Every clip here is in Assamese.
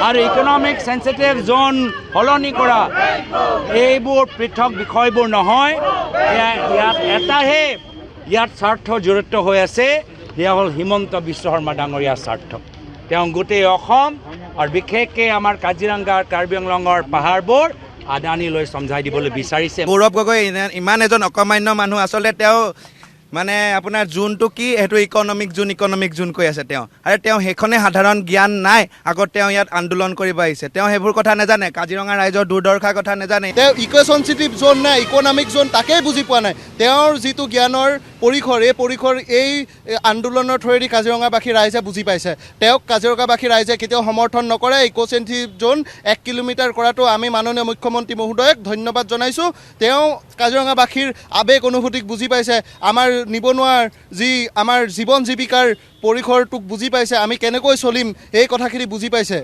আৰু ইকনমিক সেনসিটিভ জোন সলনি কৰা এইবোৰ পৃথক বিষয়বোৰ নহয়। ইয়াত এটাহে ইয়াত স্বাৰ্থ জড়িত হৈ আছে, সেয়া হ'ল হিমন্ত বিশ্ব শৰ্মা ডাঙৰীয়াৰ স্বাৰ্থ। তেওঁ গোটেই অসম আৰু বিশেষকৈ আমাৰ কাজিৰঙাৰ কাৰ্বি আংলঙৰ পাহাৰবোৰ আদানীলৈ সমঝাই দিবলৈ বিচাৰিছে। গৌৰৱ গগৈ ইমান এজন অকমান্য মানুহ, আচলতে তেওঁ মানে আপোনাৰ জোনটো কি সেইটো ইকনমিক জোন কৈ আছে তেওঁ, আৰু তেওঁ সেইখনে সাধাৰণ জ্ঞান নাই। আগত তেওঁ ইয়াত আন্দোলন কৰিব আহিছে, তেওঁ সেইবোৰ কথা নাজানে, কাজিৰঙা ৰাইজৰ দুৰ্দশাৰ কথা নাজানে। তেওঁ ইক' চেনচিটিভ জোন নে ইকনমিক জোন তাকেই বুজি পোৱা নাই। তেওঁৰ যিটো জ্ঞানৰ পৰিসৰ, এই পৰিসৰ এই আন্দোলনৰ থ্ৰুৱেদি কাজিৰঙাবাসী ৰাইজে বুজি পাইছে। তেওঁক কাজিৰঙাবাসী ৰাইজে কেতিয়াও সমৰ্থন নকৰে। ইক' চেনচিটিভ জোন 1 কিলোমিটাৰ কৰাটো আমি মাননীয় মুখ্যমন্ত্ৰী মহোদয়ক ধন্যবাদ জনাইছোঁ। তেওঁ কাজিৰঙাবাসীৰ আৱেগ অনুভূতিক বুজি পাইছে, আমাৰ নিবনুৱাৰ যি আমাৰ জীৱন জীৱিকাৰ পৰিসৰটোক বুজি পাইছে, আমি কেনেকৈ চলিম এই কথাখিনি বুজি পাইছে।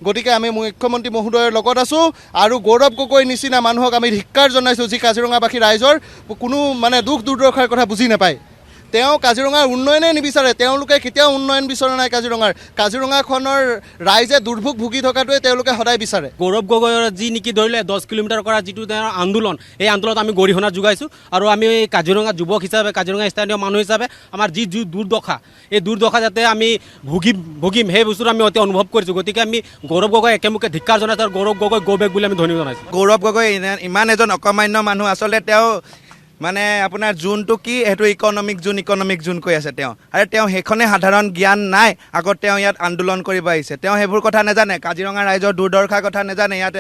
গতিকে আমি মুখ্যমন্ত্ৰী মহোদয়ৰ লগত আছোঁ আৰু গৌৰৱ গগৈ নিচিনা মানুহক আমি ধিক্কাৰ জনাইছোঁ, যি কাজিৰঙাবাসী ৰাইজৰ কোনো মানে দুখ দুৰ্দশাৰ কথা বুজি নাপায়। তেওঁ কাজিৰঙাৰ উন্নয়নেই নিবিচাৰে, তেওঁলোকে কেতিয়াও উন্নয়ন বিচৰা নাই। কাজিৰঙাখনৰ ৰাইজে দুৰ্ভোগ ভুগি থকাটোৱে তেওঁলোকে সদায় বিচাৰে। গৌৰৱ গগৈৰ যি নেকি ধৰিলে 10 কিলোমিটাৰ কৰা যিটো তেওঁৰ আন্দোলন, এই আন্দোলনত আমি গৰিহণা যোগাইছোঁ। আৰু আমি কাজিৰঙা যুৱক হিচাপে, কাজিৰঙা স্থানীয় মানুহ হিচাপে আমাৰ যি দুৰ্দশা, এই দুৰ্দশা যাতে আমি ভুগিম সেই বস্তুটো আমি অতি অনুভৱ কৰিছোঁ। গতিকে আমি গৌৰৱ গগৈ একেমুখে ধিক্কাৰ জনাইছোঁ আৰু গৌৰৱ গগৈ গৌবেগ বুলি আমি ধন্যবাদ জনাইছোঁ। গৌৰৱ গগৈ ইমান এজন অকমান্য মানুহ, আচলতে তেওঁ মানে আপোনাৰ জোনটো কি সেইটো ইকনমিক জোন কৈ আছে তেওঁ, আৰু তেওঁ সেইখনে সাধাৰণ জ্ঞান নাই। আগত তেওঁ ইয়াত আন্দোলন কৰিব আহিছে, তেওঁ সেইবোৰ কথা নাজানে, কাজিৰঙা ৰাইজৰ দুৰ্দশাৰ কথা নাজানে। ইয়াত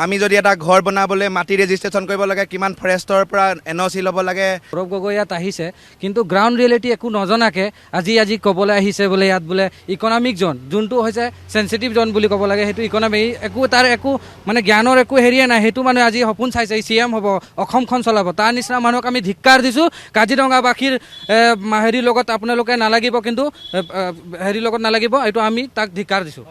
আমি যদি এটা ঘৰ বনাবলৈ মাটি ৰেজিষ্ট্ৰেশ্যন কৰিব লাগে, কিমান ফৰেষ্টৰ পৰা NOC ল'ব লাগে। গৌৰৱ গগৈ ইয়াত আহিছে, কিন্তু গ্ৰাউণ্ড ৰিয়েলিটি একো নজনাকৈ আজি ক'বলৈ আহিছে বোলে ইয়াত বোলে ইকনমিক জোন, যোনটো হৈছে চেনচিটিভ জোন বুলি ক'ব লাগে, সেইটো ইকনমিক তাৰ একো মানে জ্ঞানৰ একো হেৰিয়ে নাই। সেইটো মানুহে আজি সপোন চাইছে CM হ'ব, অসমখন চলাব, তাৰ নিচিনা মানুহক আমি ধিক্কাৰ দিছোঁ। কাজিৰঙাবাসীৰ হেৰিৰ লগত আপোনালোকে নালাগিব, কিন্তু হেৰিৰ লগত নালাগিব, এইটো আমি তাক ধিক্কাৰ দিছোঁ।